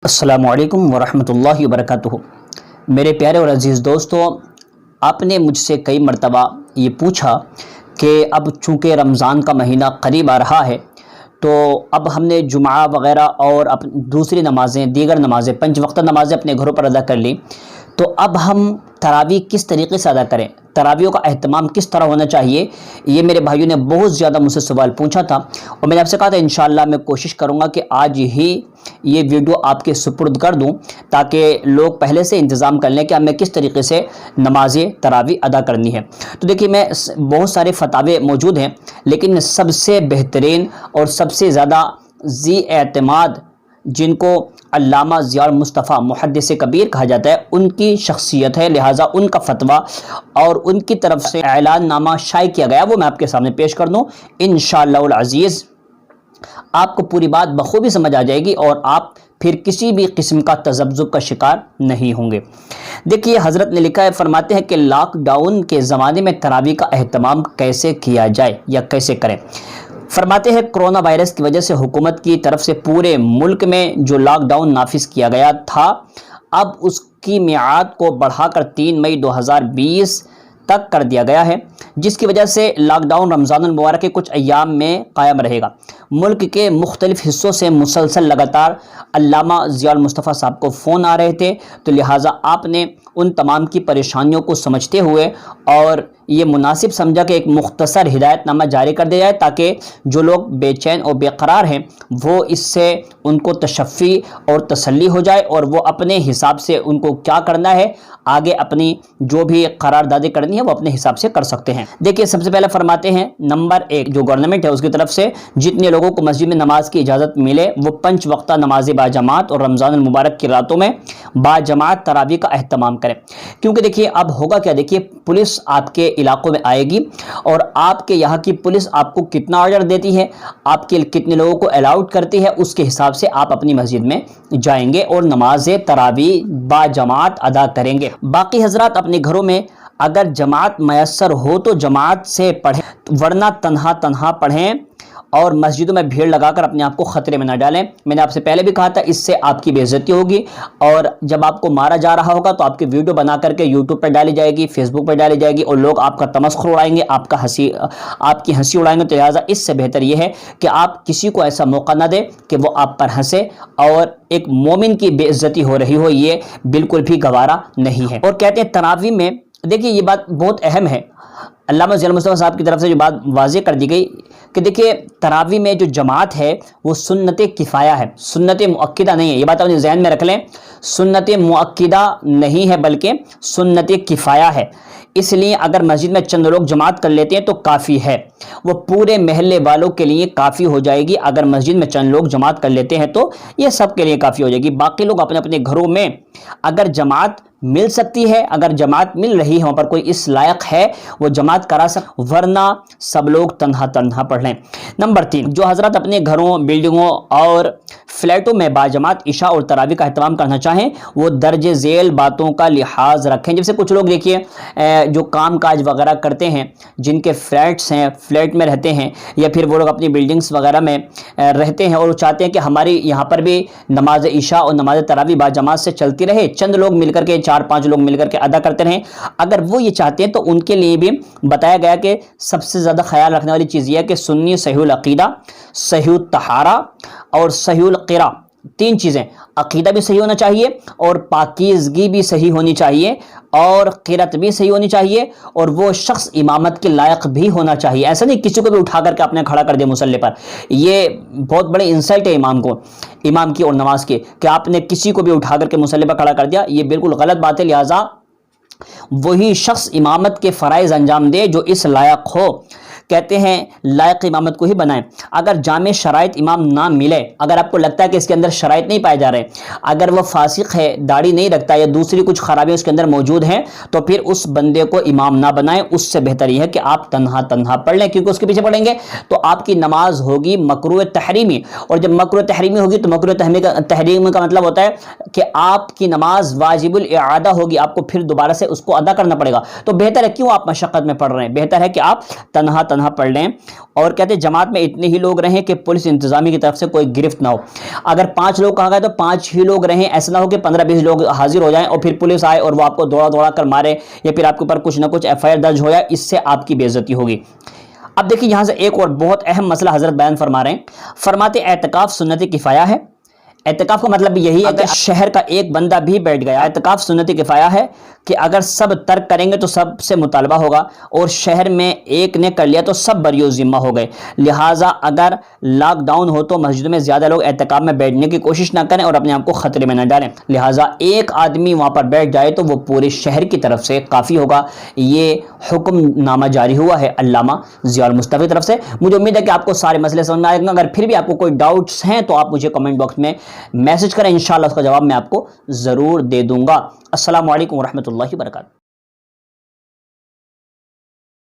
السلام علیکم ورحمۃ اللہ وبرکاتہ۔ میرے پیارے اور عزیز دوستو، آپ نے مجھ سے کئی مرتبہ یہ پوچھا کہ اب چونکہ رمضان کا مہینہ قریب آ رہا ہے تو اب ہم نے جمعہ وغیرہ اور دوسری نمازیں، دیگر نمازیں، 5 وقتہ نمازیں اپنے گھروں پر ادا کر لی، تو اب ہم تراویح کس طریقے سے ادا کریں، تراویحوں کا اہتمام کس طرح ہونا چاہیے؟ یہ میرے بھائیوں نے بہت زیادہ مجھ سے سوال پوچھا تھا، اور میں نے آپ سے کہا تھا انشاءاللہ میں کوشش کروں گا کہ آج ہی یہ ویڈیو آپ کے سپرد کر دوں تاکہ لوگ پہلے سے انتظام کر لیں کہ ہمیں کس طریقے سے نماز تراویح ادا کرنی ہے۔ تو دیکھیے، میں بہت سارے فتاوے موجود ہیں، لیکن سب سے بہترین اور سب سے زیادہ ذی اعتماد جن کو علامہ ضیاء المصطفیٰ محدث کبیر کہا جاتا ہے، ان کی شخصیت ہے، لہٰذا ان کا فتویٰ اور ان کی طرف سے اعلان نامہ شائع کیا گیا وہ میں آپ کے سامنے پیش کر دوں۔ انشاءاللہ العزیز آپ کو پوری بات بخوبی سمجھ آ جائے گی اور آپ پھر کسی بھی قسم کا تذبذب کا شکار نہیں ہوں گے۔ دیکھیے، حضرت نے لکھا ہے، فرماتے ہیں کہ لاک ڈاؤن کے زمانے میں تراویح کا اہتمام کیسے کیا جائے یا کیسے کریں۔ فرماتے ہیں کرونا وائرس کی وجہ سے حکومت کی طرف سے پورے ملک میں جو لاک ڈاؤن نافذ کیا گیا تھا، اب اس کی میعاد کو بڑھا کر 3 مئی 2020 تک کر دیا گیا ہے، جس کی وجہ سے لاک ڈاؤن رمضان المبارک کے کچھ ایام میں قائم رہے گا۔ ملک کے مختلف حصوں سے مسلسل لگاتار علامہ ضیاء المصطفیٰ صاحب کو فون آ رہے تھے، تو لہٰذا آپ نے ان تمام کی پریشانیوں کو سمجھتے ہوئے اور یہ مناسب سمجھا کہ ایک مختصر ہدایت نامہ جاری کر دیا جائے تاکہ جو لوگ بے چین اور بے قرار ہیں وہ اس سے ان کو تشفی اور تسلی ہو جائے، اور وہ اپنے حساب سے ان کو کیا کرنا ہے، آگے اپنی جو بھی قراردادیں کرنی ہے وہ اپنے حساب سے کر سکتے ہیں۔ دیکھیے، سب سے پہلے فرماتے ہیں نمبر 1، جو گورنمنٹ ہے اس کی طرف سے جتنے لوگوں کو مسجد میں نماز کی اجازت ملے وہ 5 وقتہ نماز باجماعت اور رمضان المبارک کی راتوں میں باجماعت تراویح کا اہتمام کریں، کیونکہ دیکھیے اب ہوگا کیا، دیکھیے پولیس آپ کے علاقوں میں آئے گی اور آپ کے یہاں کی پولیس آپ کو کتنا آرڈر دیتی ہے، آپ کے کتنے لوگوں کو الاؤڈ کرتی ہے، اس کے حساب سے آپ اپنی مسجد میں جائیں گے اور نماز تراویح باجماعت ادا کریں گے۔ باقی حضرات اپنے گھروں میں اگر جماعت میسر ہو تو جماعت سے پڑھیں، ورنہ تنہا پڑھیں اور مسجدوں میں بھیڑ لگا کر اپنے آپ کو خطرے میں نہ ڈالیں۔ میں نے آپ سے پہلے بھی کہا تھا، اس سے آپ کی بے عزتی ہوگی، اور جب آپ کو مارا جا رہا ہوگا تو آپ کی ویڈیو بنا کر کے یوٹیوب پر ڈالی جائے گی، فیس بک پر ڈالی جائے گی، اور لوگ آپ کا تمسخر اڑائیں گے، آپ کی ہنسی اڑائیں گے۔ تو لہٰذا اس سے بہتر یہ ہے کہ آپ کسی کو ایسا موقع نہ دیں کہ وہ آپ پر ہنسے اور ایک مومن کی بے عزتی ہو رہی ہو، یہ بالکل بھی گوارا نہیں ہے۔ اور کہتے ہیں تراویح میں، دیکھیے یہ بات بہت اہم ہے، علامہ ضیاء المصطفیٰ صاحب کی طرف سے جو بات واضح کر دی گئی کہ دیکھیے تراویح میں جو جماعت ہے وہ سنت کفایہ ہے، سنت مؤکدہ نہیں ہے۔ یہ بات اپنے ذہن میں رکھ لیں، سنت مؤکدہ نہیں ہے بلکہ سنت کفایہ ہے۔ اس لیے اگر مسجد میں چند لوگ جماعت کر لیتے ہیں تو کافی ہے، وہ پورے محلے والوں کے لیے کافی ہو جائے گی۔ اگر مسجد میں چند لوگ جماعت کر لیتے ہیں تو یہ سب کے لیے کافی ہو جائے گی۔ باقی لوگ اپنے اپنے گھروں میں اگر جماعت مل سکتی ہے، اگر جماعت مل رہی ہے، وہاں پر کوئی اس لائق ہے وہ جماعت کرا ورنہ سب لوگ تنہا پڑھ لیں۔ نمبر 3، جو حضرات اپنے گھروں، بلڈنگوں اور فلیٹوں میں باجماعت عشاء اور تراویح کا اہتمام کرنا چاہیں وہ درج ذیل باتوں کا لحاظ رکھیں۔ جیسے کچھ لوگ دیکھیے جو کام کاج وغیرہ کرتے ہیں، جن کے فلیٹس ہیں، فلیٹ میں رہتے ہیں، یا پھر وہ لوگ اپنی بلڈنگز وغیرہ میں رہتے ہیں اور وہ چاہتے ہیں کہ ہماری یہاں پر بھی نماز عشاء اور نماز تراویح باجماعت سے چلتی رہے، چند لوگ مل کر کے، 4-5 لوگ مل کر کے ادا کرتے رہیں۔ اگر وہ یہ چاہتے ہیں تو ان کے لیے بھی بتایا گیا کہ سب سے زیادہ خیال رکھنے والی چیز یہ ہے کہ سنی صحیح العقیدہ، صحیح الطہارہ اور صحیح القرا، 3 چیزیں، عقیدہ بھی صحیح ہونا چاہیے اور پاکیزگی بھی صحیح ہونی چاہیے اور قرات بھی صحیح ہونی چاہیے، اور وہ شخص امامت کے لائق بھی ہونا چاہیے۔ ایسا نہیں کسی کو بھی اٹھا کر کے اپنے کھڑا کر دے مصلی پر، یہ بہت بڑے انسلٹ ہے امام کی اور نماز کی، کہ آپ نے کسی کو بھی اٹھا کر کے مصلی پر کھڑا کر دیا، یہ بالکل غلط بات ہے۔ لہٰذا وہی شخص امامت کے فرائض انجام دے جو اس لائق ہو، کہتے ہیں لائق امامت کو ہی بنائیں۔ اگر جامع شرائط امام نہ ملے، اگر آپ کو لگتا ہے کہ اس کے اندر شرائط نہیں پائے جا رہے، اگر وہ فاسق ہے، داڑھی نہیں رکھتا یا دوسری کچھ خرابیاں اس کے اندر موجود ہیں، تو پھر اس بندے کو امام نہ بنائیں۔ اس سے بہتر یہ ہے کہ آپ تنہا پڑھ لیں، کیونکہ اس کے پیچھے پڑھیں گے تو آپ کی نماز ہوگی مکروہ تحریمی، اور جب مکروہ تحریمی ہوگی تو مکروہ تحریمی کا مطلب ہوتا ہے کہ آپ کی نماز واجب الاعادہ ہوگی، آپ کو پھر دوبارہ سے اس کو ادا کرنا پڑے گا۔ تو بہتر ہے، کیوں آپ مشقت میں پڑھ رہے ہیں، بہتر ہے کہ آپ تنہا تنہا پڑھ لیں اور کہتے ہیں جماعت میں اتنے ہی لوگ رہیں کہ پولیس انتظامیہ کی طرف سے کوئی گرفت نہ ہو. اگر 5 لوگ کہا گیا تو 5 ہی لوگ رہیں، ایسا نہ ہو کہ 15-20 لوگ حاضر ہو جائیں اور پھر پولیس آئے اور وہ آپ کو دوڑا کر مارے یا پھر آپ کے اوپر کچھ نہ کچھ FIR درج ہو جائے، اس سے آپ کی بے عزتی ہوگی. اب دیکھیں یہاں سے ایک اور بہت اہم مسئلہ حضرت بیان فرما رہے ہیں. فرماتے اعتکاف سنت کفایہ ہے. اعتکاف کا مطلب یہی ہے کہ شہر کا ایک بندہ بھی بیٹھ گیا، اعتکاف سنت کفایہ ہے کہ اگر سب ترک کریں گے تو سب سے مطالبہ ہوگا، اور شہر میں ایک نے کر لیا تو سب بری و ذمہ ہو گئے. لہٰذا اگر لاک ڈاؤن ہو تو مسجد میں زیادہ لوگ اعتکاف میں بیٹھنے کی کوشش نہ کریں اور اپنے آپ کو خطرے میں نہ ڈالیں. لہٰذا ایک آدمی وہاں پر بیٹھ جائے تو وہ پورے شہر کی طرف سے کافی ہوگا. یہ حکم نامہ جاری ہوا ہے علامہ ضیاء المصطفی کی طرف سے. مجھے امید ہے کہ آپ کو سارے مسئلے سمجھ میں آئے گا. اگر پھر بھی آپ کو کوئی ڈاؤٹس ہیں تو آپ مجھے کمنٹ باکس میں میسج کریں، انشاءاللہ اس کا جواب میں آپ کو ضرور دے دوں گا. السلام علیکم ورحمۃ اللہ وبرکاتہ.